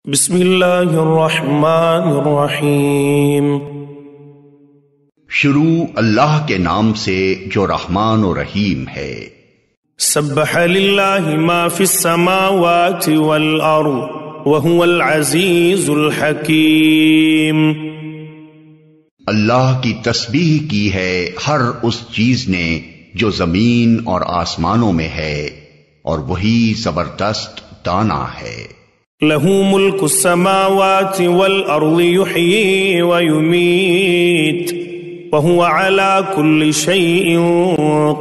بسم اللہ الرحمن الرحیم۔ شروع اللہ کے نام سے جو رحمان و رحیم ہے۔ سبح للہ ما فی السماوات والارض وهو العزیز الحکیم۔ اللہ کی تسبیح کی ہے ہر اس چیز نے جو زمین اور آسمانوں میں ہے، اور وہی زبردست دانا ہے۔ لہ ملک السماوات والارض یحیی ویمیت وهو على كل شيء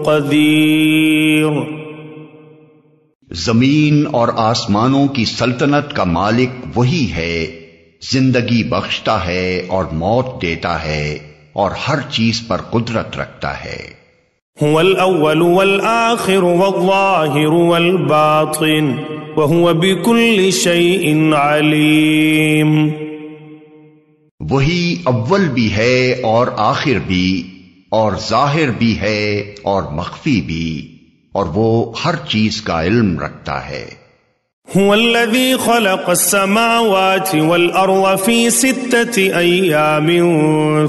قدیر۔ زمین اور آسمانوں کی سلطنت کا مالک وہی ہے، زندگی بخشتا ہے اور موت دیتا ہے، اور ہر چیز پر قدرت رکھتا ہے۔ هو الاول والآخر والظاہر والباطن وهو بكل شيء علیم۔ وہی اول بھی ہے اور آخر بھی، اور ظاہر بھی ہے اور مخفی بھی، اور وہ ہر چیز کا علم رکھتا ہے۔ هو الذي خلق السماوات والأرض في 6 أيام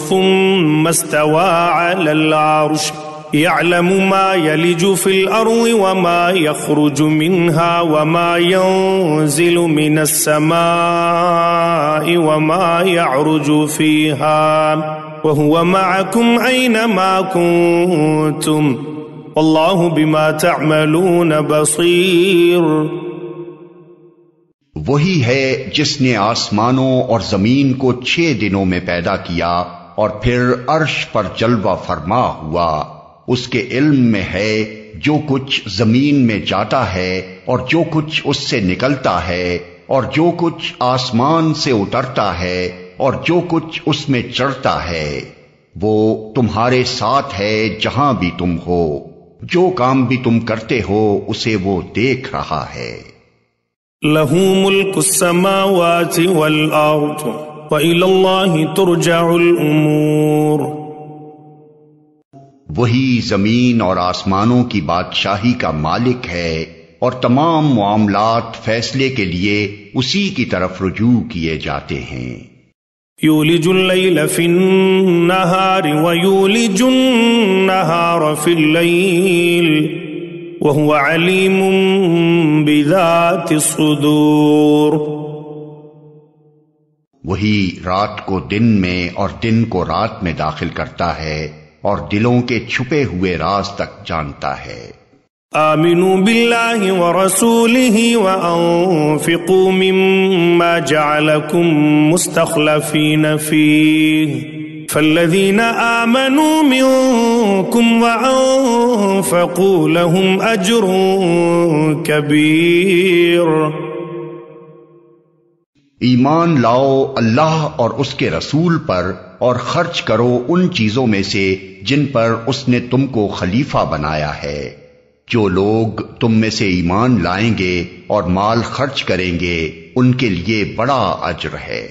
ثم استوى على العرش يعلم ما يلج في الأرض وما يخرج منها وما ينزل من السماء وما يعرج فيها وهو معكم أينما كنتم والله بما تعملون بصير۔ وہی ہے جس نے آسمانوں اور زمین کو 6 دنوں میں پیدا کیا اور پھر عرش پر جلوہ فرما ہوا۔ اس کے علم میں ہے جو کچھ زمین میں جاتا ہے اور جو کچھ اس سے نکلتا ہے، اور جو کچھ آسمان سے اترتا ہے اور جو کچھ اس میں چڑھتا ہے۔ وہ تمہارے ساتھ ہے جہاں بھی تم ہو، جو کام بھی تم کرتے ہو اسے وہ دیکھ رہا ہے۔ لہ ملک السماوات والارض وإلی اللہ ترجع الامور۔ وہی زمین اور آسمانوں کی بادشاہی کا مالک ہے، اور تمام معاملات فیصلے کے لیے اسی کی طرف رجوع کیے جاتے ہیں۔ یولج اللیل فی النہار ویولج النہار فی اللیل وهو علیم بذات الصدور۔ وہی رات کو دن میں اور دن کو رات میں داخل کرتا ہے، اور دلوں کے چھپے ہوئے راز تک جانتا ہے۔ آمنوا باللہ ورسولہ وانفقوا مما جعلکم مستخلفین فیہ فالذین آمنوا منکم وانفقوا لهم اجر کبیر۔ ایمان لاؤ اللہ اور اس کے رسول پر، اور خرچ کرو ان چیزوں میں سے جن پر اس نے تم کو خلیفہ بنایا ہے۔ جو لوگ تم میں سے ایمان لائیں گے اور مال خرچ کریں گے ان کے لیے بڑا اجر ہے۔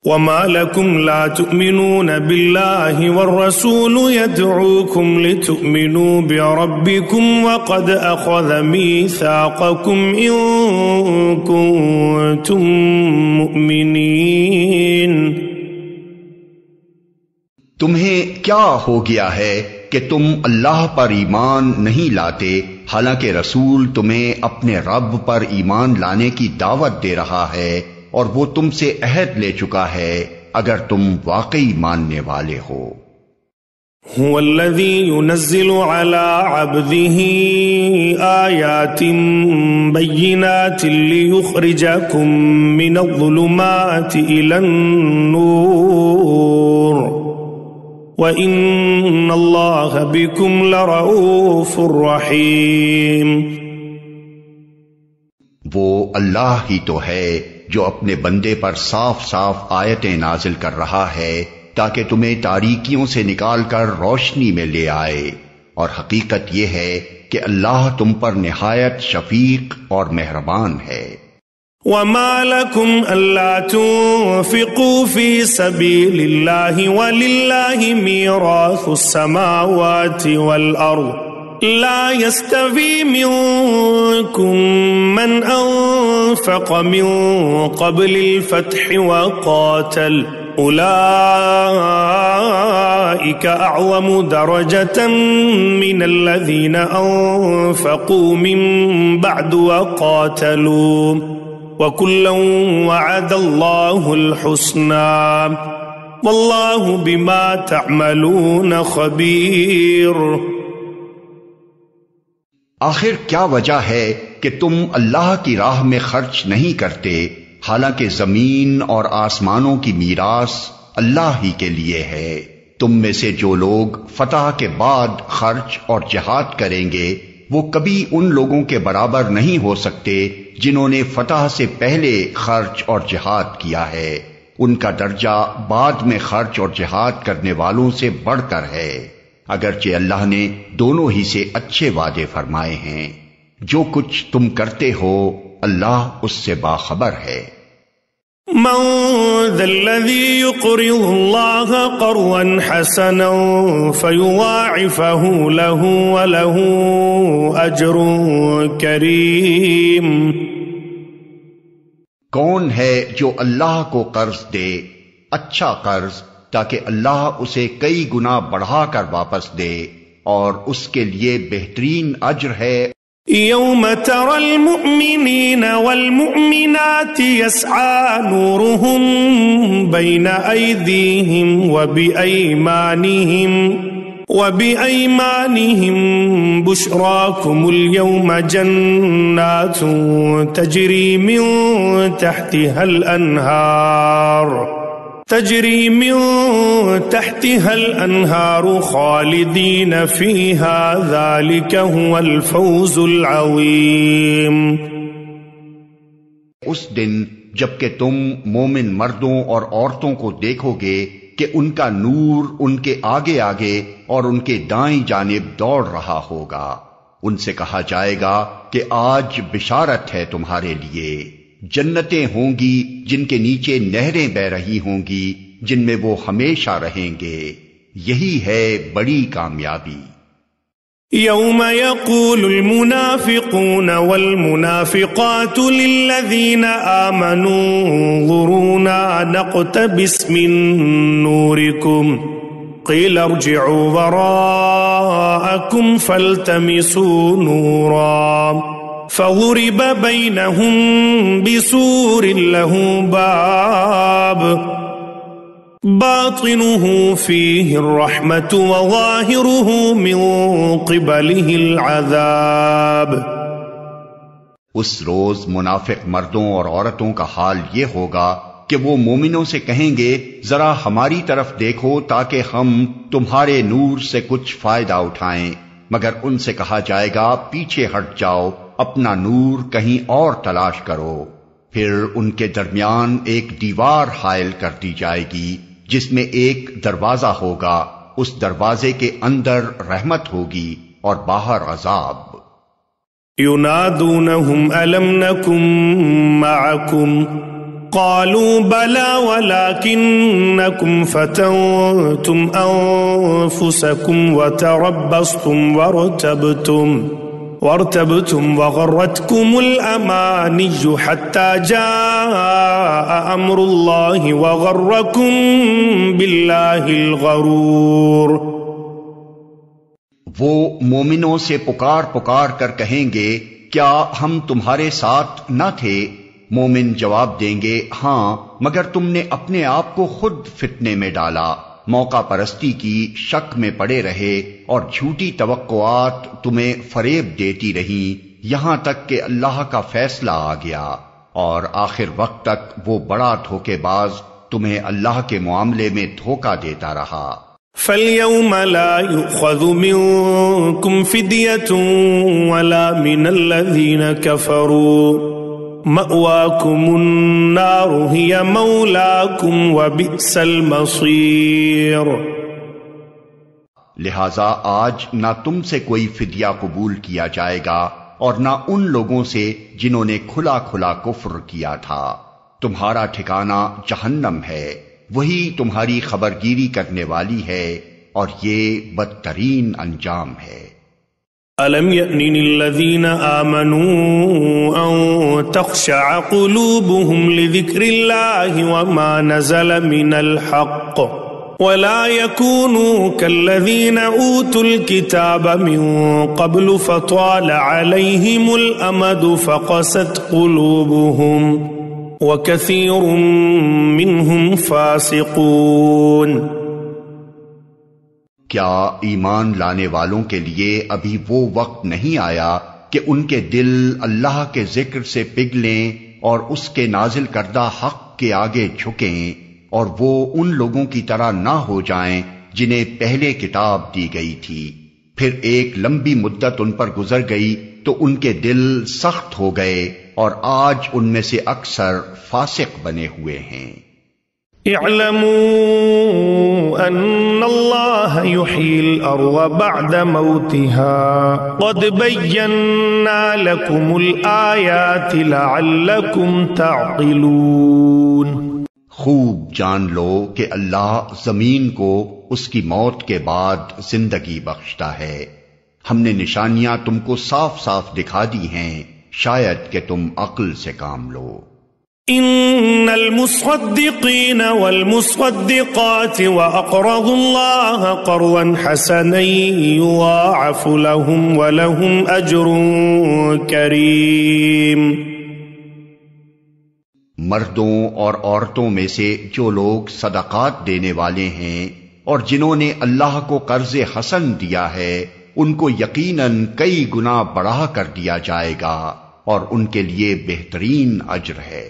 وما لكم لا تؤمنون بالله والرسول يدعوكم لتؤمنوا بربكم وقد أخذ ميثاقكم إن كنتم مؤمنين۔ تمہیں کیا ہو گیا ہے کہ تم اللہ پر ایمان نہیں لاتے، حالانکہ رسول تمہیں اپنے رب پر ایمان لانے کی دعوت دے رہا ہے، اور وہ تم سے عہد لے چکا ہے اگر تم واقعی ماننے والے ہو۔ هو الذي ينزل على عبده آيات بينات ليخرجكم من الظلمات إلى النور وَإِنَّ اللَّهَ بِكُمْ لَرَؤُوفٌ رَحِيمٌ۔ وہ اللہ ہی تو ہے جو اپنے بندے پر صاف صاف آیتیں نازل کر رہا ہے تاکہ تمہیں تاریکیوں سے نکال کر روشنی میں لے آئے، اور حقیقت یہ ہے کہ اللہ تم پر نہایت شفیق اور مہربان ہے۔ وما لكم ألا تنفقوا في سبيل الله ولله ميراث السماوات والأرض لا يستوي منكم من أنفق من قبل الفتح وقاتل أولئك أعظم درجة من الذين أنفقوا من بعد وقاتلوا وكلا وعد الله الحسنى واللہ بما تعملون خبیر۔ آخر کیا وجہ ہے کہ تم اللہ کی راہ میں خرچ نہیں کرتے، حالانکہ زمین اور آسمانوں کی میراث اللہ ہی کے لیے ہے؟ تم میں سے جو لوگ فتح کے بعد خرچ اور جہاد کریں گے وہ کبھی ان لوگوں کے برابر نہیں ہو سکتے جنہوں نے فتح سے پہلے خرچ اور جہاد کیا ہے۔ ان کا درجہ بعد میں خرچ اور جہاد کرنے والوں سے بڑھ کر ہے، اگرچہ اللہ نے دونوں ہی سے اچھے وعدے فرمائے ہیں۔ جو کچھ تم کرتے ہو اللہ اس سے باخبر ہے۔ من ذا الذي يقرض الله قرضا حسنا فيضاعفه له وله أجر كريم۔ کون ہے جو اللہ کو قرض دے اچھا قرض تاکہ اللہ اسے کئی گنا بڑھا کر واپس دے، اور اس کے لیے بہترین اجر ہے۔ یوم تری المؤمنین والمؤمنات یسعی نورهم بین ایدیہم وبأیمانہم بشراکم اليوم جنات تجری من تحتها الانہار خالدین فیہا ذالک هو الفوز العظیم۔ اس دن جبکہ تم مومن مردوں اور عورتوں کو دیکھو گے کہ ان کا نور ان کے آگے آگے اور ان کے دائیں جانب دوڑ رہا ہوگا، ان سے کہا جائے گا کہ آج بشارت ہے تمہارے لیے، جنتیں ہوں گی جن کے نیچے نہریں بہ رہی ہوں گی جن میں وہ ہمیشہ رہیں گے، یہی ہے بڑی کامیابی۔ یوم یقول المنافقون والمنافقات للذین آمنوا انظرونا نقتبس من نورکم قیل ارجعوا وراءکم فالتمسوا نورا فضرب بینہم بسور لہ باب باطنہ فیہ الرحمۃ وظاہرہ من قبلہ العذاب۔ اس روز منافق مردوں اور عورتوں کا حال یہ ہوگا کہ وہ مومنوں سے کہیں گے ذرا ہماری طرف دیکھو تاکہ ہم تمہارے نور سے کچھ فائدہ اٹھائیں، مگر ان سے کہا جائے گا پیچھے ہٹ جاؤ، اپنا نور کہیں اور تلاش کرو۔ پھر ان کے درمیان ایک دیوار حائل کر دی جائے گی جس میں ایک دروازہ ہوگا، اس دروازے کے اندر رحمت ہوگی اور باہر عذاب۔ ینادونہم الم نکن معکم قالوا بلى ولكنكم فتنتم انفسكم وتربصتم وارتبتم وغرتكم الاماني حتى جاء امر الله وغركم بالله الغرور۔ وہ مومنوں سے پکار کر کہیں گے کیا ہم تمہارے ساتھ نہ تھے؟ مومن جواب دیں گے ہاں، مگر تم نے اپنے آپ کو خود فتنے میں ڈالا، موقع پرستی کی شک میں پڑے رہے اور جھوٹی توقعات تمہیں فریب دیتی رہیں یہاں تک کہ اللہ کا فیصلہ آ گیا، اور آخر وقت تک وہ بڑا دھوکے باز تمہیں اللہ کے معاملے میں دھوکہ دیتا رہا۔ فَالْيَوْمَ لَا يُؤْخَذُ مِنْكُمْ فِدْيَةٌ وَلَا مِنَ الَّذِينَ كَفَرُوا مَأْوَاكُمُ النَّارُ هِيَ مَوْلَاكُمْ وَبِئْسَ الْمَصِيرُ۔ لہذا آج نہ تم سے کوئی فدیہ قبول کیا جائے گا اور نہ ان لوگوں سے جنہوں نے کھلا کھلا کفر کیا تھا، تمہارا ٹھکانہ جہنم ہے، وہی تمہاری خبرگیری کرنے والی ہے، اور یہ بدترین انجام ہے۔ ألم يأن للذين آمنوا أن تخشع قلوبهم لذكر الله وما نزل من الحق ولا يكونوا كالذين أوتوا الكتاب من قبل فطال عليهم الأمد فقست قلوبهم وكثير منهم فاسقون۔ کیا ایمان لانے والوں کے لیے ابھی وہ وقت نہیں آیا کہ ان کے دل اللہ کے ذکر سے پگھلیں اور اس کے نازل کردہ حق کے آگے جھکیں، اور وہ ان لوگوں کی طرح نہ ہو جائیں جنہیں پہلے کتاب دی گئی تھی، پھر ایک لمبی مدت ان پر گزر گئی تو ان کے دل سخت ہو گئے اور آج ان میں سے اکثر فاسق بنے ہوئے ہیں۔ اعلموا ان اللہ يحيي الارض بعد موتها قد بينا لكم الآيات لعلكم تعقلون۔ خوب جان لو کہ اللہ زمین کو اس کی موت کے بعد زندگی بخشتا ہے، ہم نے نشانیاں تم کو صاف صاف دکھا دی ہیں، شاید کہ تم عقل سے کام لو۔ ان المصدقین والمصدقات واقرضوا اللہ قرضا حسنا یضاعف لهم ولهم اجر کریم۔ مردوں اور عورتوں میں سے جو لوگ صدقات دینے والے ہیں اور جنہوں نے اللہ کو قرض حسن دیا ہے، ان کو یقیناً کئی گنا بڑھا کر دیا جائے گا اور ان کے لیے بہترین اجر ہے۔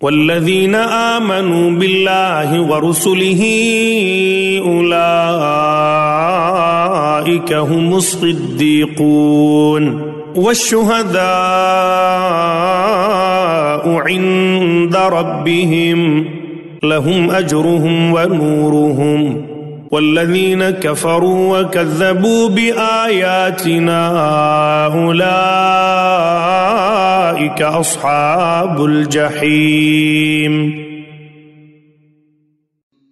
والذین آمنوا باللہ ورسلہ اولئک هم الصدیقون والشہداء عند ربهم لهم اجرهم ونورهم والذین کفروا وکذبوا بآیاتنا اولئک اصحاب الجحیم۔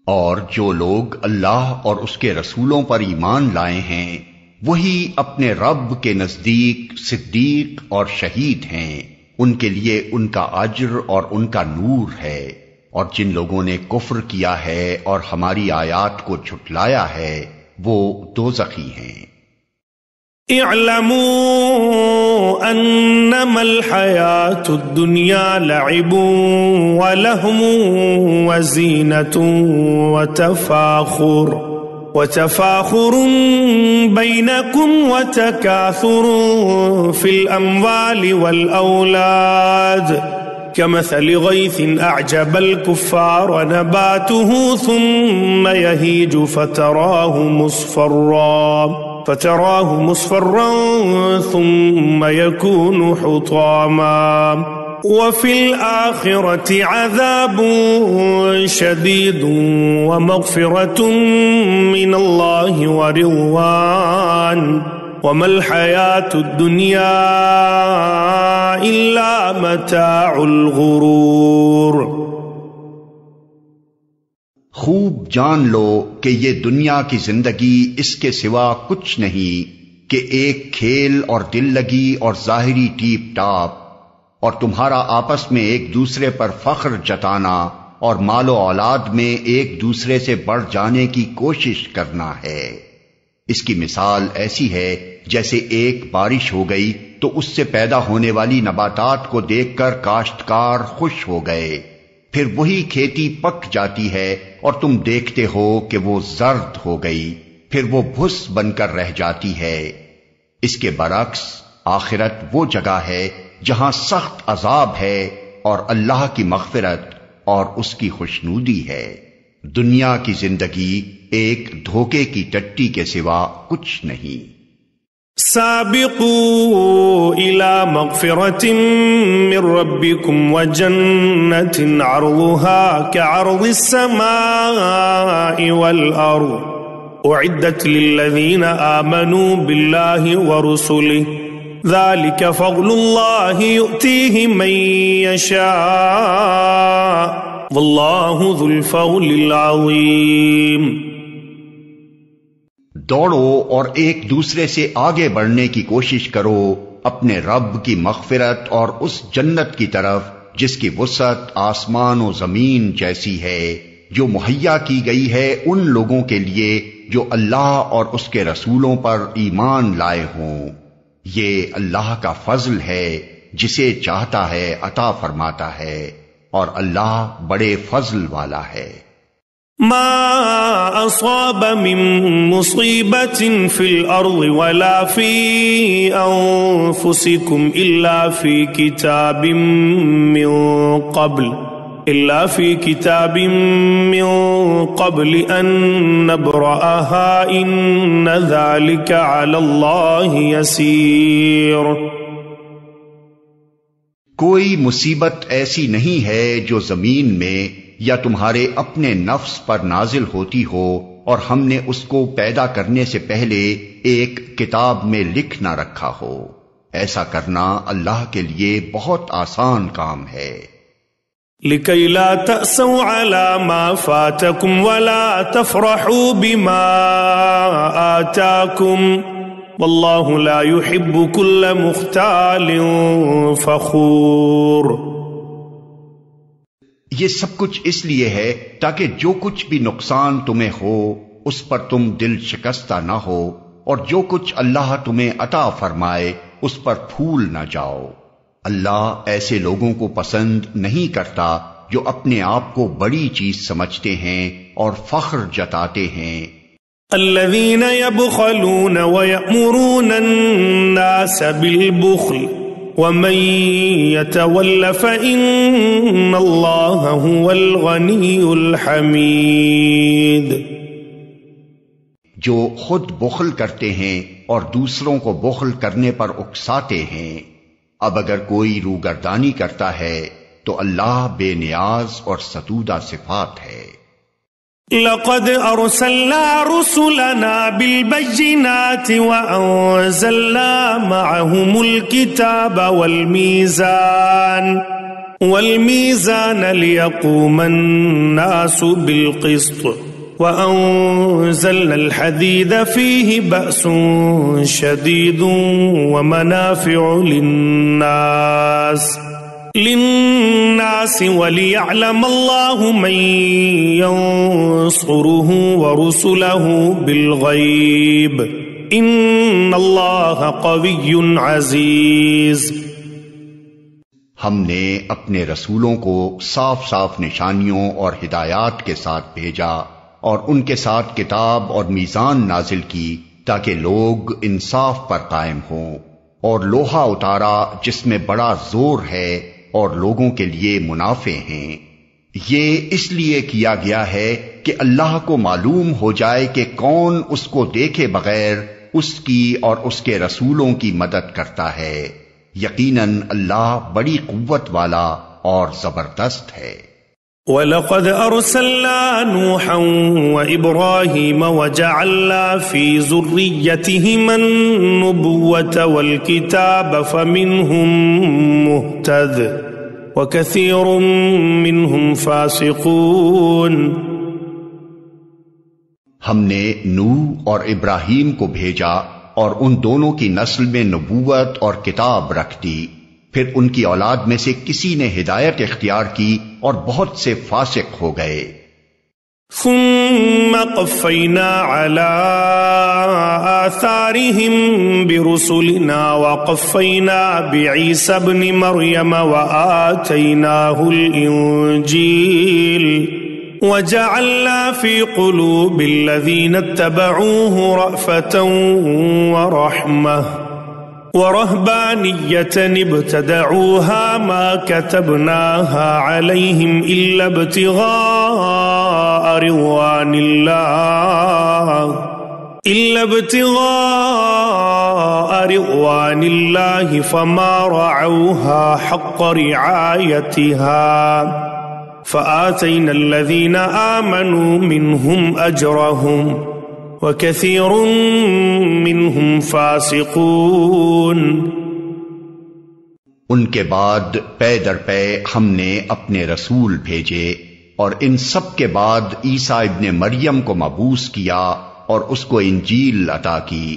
اور جو لوگ اللہ اور اس کے رسولوں پر ایمان لائے ہیں وہی اپنے رب کے نزدیک صدیق اور شہید ہیں، ان کے لیے ان کا اجر اور ان کا نور ہے، اور جن لوگوں نے کفر کیا ہے اور ہماری آیات کو جھٹلایا ہے وہ دوزخی ہیں۔ اعلموا انما الحیاة الدنیا لعب ولہو وزینة وتفاخر بینکم وتکاثر فی الاموال والاولاد كمثل غيث أعجب الكفار نباته ثم يهيج فتراه مصفرا ثم يكون حطاما وفي الآخرة عذاب شديد ومغفرة من الله ورضوان وما الحياة الدنيا إلا متاع الغرور۔ خوب جان لو کہ یہ دنیا کی زندگی اس کے سوا کچھ نہیں کہ ایک کھیل اور دل لگی اور ظاہری ٹیپ ٹاپ، اور تمہارا آپس میں ایک دوسرے پر فخر جتانا اور مال و اولاد میں ایک دوسرے سے بڑھ جانے کی کوشش کرنا ہے۔ اس کی مثال ایسی ہے جیسے ایک بارش ہو گئی تو اس سے پیدا ہونے والی نباتات کو دیکھ کر کاشتکار خوش ہو گئے، پھر وہی کھیتی پک جاتی ہے اور تم دیکھتے ہو کہ وہ زرد ہو گئی، پھر وہ بھس بن کر رہ جاتی ہے۔ اس کے برعکس آخرت وہ جگہ ہے جہاں سخت عذاب ہے اور اللہ کی مغفرت اور اس کی خوشنودی ہے۔ دنیا کی زندگی ایک دھوکے کی ٹٹی کے سوا کچھ نہیں۔ سابقوا إلى مغفرة من ربكم وجنة عرضها كعرض السماء والأرض أعدت للذين آمنوا بالله ورسله ذلك فضل الله يؤتيه من يشاء والله ذو الفضل العظيم۔ دوڑو اور ایک دوسرے سے آگے بڑھنے کی کوشش کرو اپنے رب کی مغفرت اور اس جنت کی طرف جس کی وسعت آسمان و زمین جیسی ہے، جو مہیا کی گئی ہے ان لوگوں کے لیے جو اللہ اور اس کے رسولوں پر ایمان لائے ہوں۔ یہ اللہ کا فضل ہے، جسے چاہتا ہے عطا فرماتا ہے، اور اللہ بڑے فضل والا ہے۔ ما أصاب من مصيبة في الأرض ولا في أنفسكم إلا في كتاب من قبل أن نبرأها إن ذلك على الله يسير۔ کوئی مصیبت ایسی نہیں ہے جو زمین میں یا تمہارے اپنے نفس پر نازل ہوتی ہو اور ہم نے اس کو پیدا کرنے سے پہلے ایک کتاب میں لکھ نہ رکھا ہو۔ ایسا کرنا اللہ کے لیے بہت آسان کام ہے۔ لِكَيْ لَا تَأْسَوْا عَلَى مَا فَاتَكُمْ وَلَا تَفْرَحُوا بِمَا آتَاكُمْ وَاللَّهُ لَا يُحِبُّ كُلَّ مُخْتَالٍ فَخُورٍ۔ یہ سب کچھ اس لیے ہے تاکہ جو کچھ بھی نقصان تمہیں ہو اس پر تم دل شکستہ نہ ہو، اور جو کچھ اللہ تمہیں عطا فرمائے اس پر پھول نہ جاؤ۔ اللہ ایسے لوگوں کو پسند نہیں کرتا جو اپنے آپ کو بڑی چیز سمجھتے ہیں اور فخر جتاتے ہیں۔ الذين يبخلون ويأمرون الناس بالبخل ومن يتول فإن الله هو الغني الحميد۔ جو خود بخل کرتے ہیں اور دوسروں کو بخل کرنے پر اکساتے ہیں، اب اگر کوئی روگردانی کرتا ہے تو اللہ بے نیاز اور ستودہ صفات ہے۔ لقد أرسلنا رسلنا بالبينات وأنزلنا معهم الكتاب والميزان ليقوم الناس بالقسط وأنزلنا الحديد فيه بأس شديد ومنافع للناس وليعلم الله من ينصره ورسله بالغيب إن الله قوي عزيز۔ ہم نے اپنے رسولوں کو صاف صاف نشانیوں اور ہدایات کے ساتھ بھیجا اور ان کے ساتھ کتاب اور میزان نازل کی تاکہ لوگ انصاف پر قائم ہوں، اور لوہا اتارا جس میں بڑا زور ہے اور لوگوں کے لیے منافع ہیں۔ یہ اس لیے کیا گیا ہے کہ اللہ کو معلوم ہو جائے کہ کون اس کو دیکھے بغیر اس کی اور اس کے رسولوں کی مدد کرتا ہے۔ یقیناً اللہ بڑی قوت والا اور زبردست ہے۔ وَلَقَدْ أَرْسَلْنَا نُوحًا وَإِبْرَاهِيمَ وَجَعَلْنَا فِي ذُرِّيَّتِهِمَا النُّبُوَّةَ وَالْكِتَابَ فَمِنْهُم مُّهْتَدٍ وَكَثِيرٌ مِّنْهُمْ فَاسِقُونَ۔ ہم نے نوح اور ابراہیم کو بھیجا اور ان دونوں کی نسل میں نبوت اور کتاب رکھ دی، پھر ان کی اولاد میں سے کسی نے ہدایت اختیار کی اور بہت سے فاسق ہو گئے۔ ثم قفینا علی آثارهم برسلنا وقفینا بعیسی ابن مریم وآتیناہ الانجیل وجعلنا في قلوب الذین اتبعوه رأفة ورحمة ورهبانية ابتدعوها ما كتبناها عليهم إلا ابتغاء رضوان الله فما رعوها حق رعايتها فآتينا الذين آمنوا منهم أجرهم وَكَثِيرٌ مِّنْهُمْ فَاسِقُونَ۔ ان کے بعد پے در پے ہم نے اپنے رسول بھیجے، اور ان سب کے بعد عیسیٰ ابن مریم کو مبعوث کیا اور اس کو انجیل عطا کی،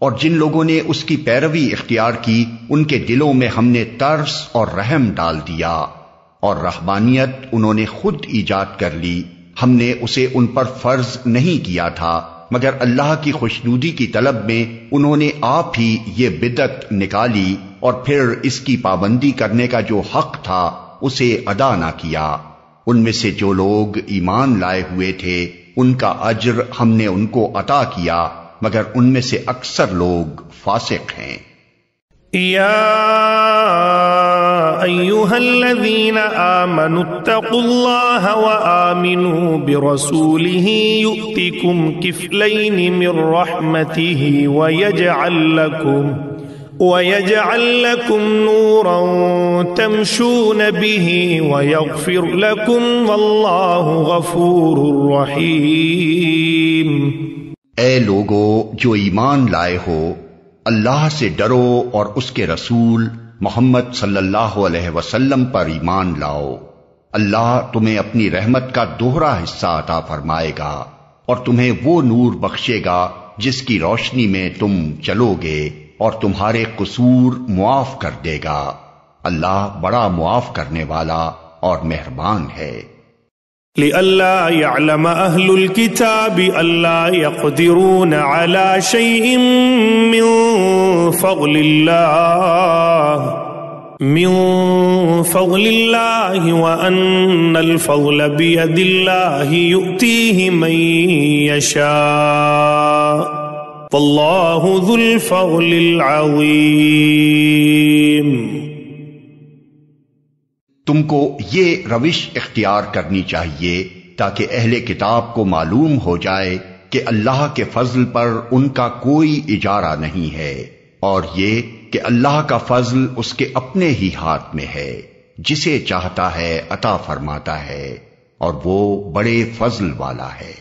اور جن لوگوں نے اس کی پیروی اختیار کی ان کے دلوں میں ہم نے ترس اور رحم ڈال دیا، اور رحمانیت انہوں نے خود ایجاد کر لی، ہم نے اسے ان پر فرض نہیں کیا تھا، مگر اللہ کی خوشنودی کی طلب میں انہوں نے آپ ہی یہ بدعت نکالی، اور پھر اس کی پابندی کرنے کا جو حق تھا اسے ادا نہ کیا۔ ان میں سے جو لوگ ایمان لائے ہوئے تھے ان کا اجر ہم نے ان کو عطا کیا، مگر ان میں سے اکثر لوگ فاسق ہیں۔ یا ایھا الذین آمنوا اتقوا اللہ وآمنوا برسولہ یؤتکم کفلین من رحمتہ وَيَجْعَلْ لَكُمْ نُورًا تَمْشُونَ بِهِ وَيَغْفِرْ لَكُمْ وَاللَّهُ غَفُورٌ رَحِيمٌ۔ اے لوگو جو ایمان لائے ہو، اللہ سے ڈرو اور اس کے رسول محمد صلی اللہ علیہ وسلم پر ایمان لاؤ، اللہ تمہیں اپنی رحمت کا دوہرا حصہ عطا فرمائے گا اور تمہیں وہ نور بخشے گا جس کی روشنی میں تم چلو گے، اور تمہارے قصور معاف کر دے گا، اللہ بڑا معاف کرنے والا اور مہربان ہے۔ لئلا يعلم أهل الكتاب ألا يقدرون على شيء من فضل الله وأن الفضل بيد الله يؤتيه من يشاء واللہ ذو الفضل العظیم۔ تم کو یہ روش اختیار کرنی چاہیے تاکہ اہل کتاب کو معلوم ہو جائے کہ اللہ کے فضل پر ان کا کوئی اجارہ نہیں ہے، اور یہ کہ اللہ کا فضل اس کے اپنے ہی ہاتھ میں ہے، جسے چاہتا ہے عطا فرماتا ہے، اور وہ بڑے فضل والا ہے۔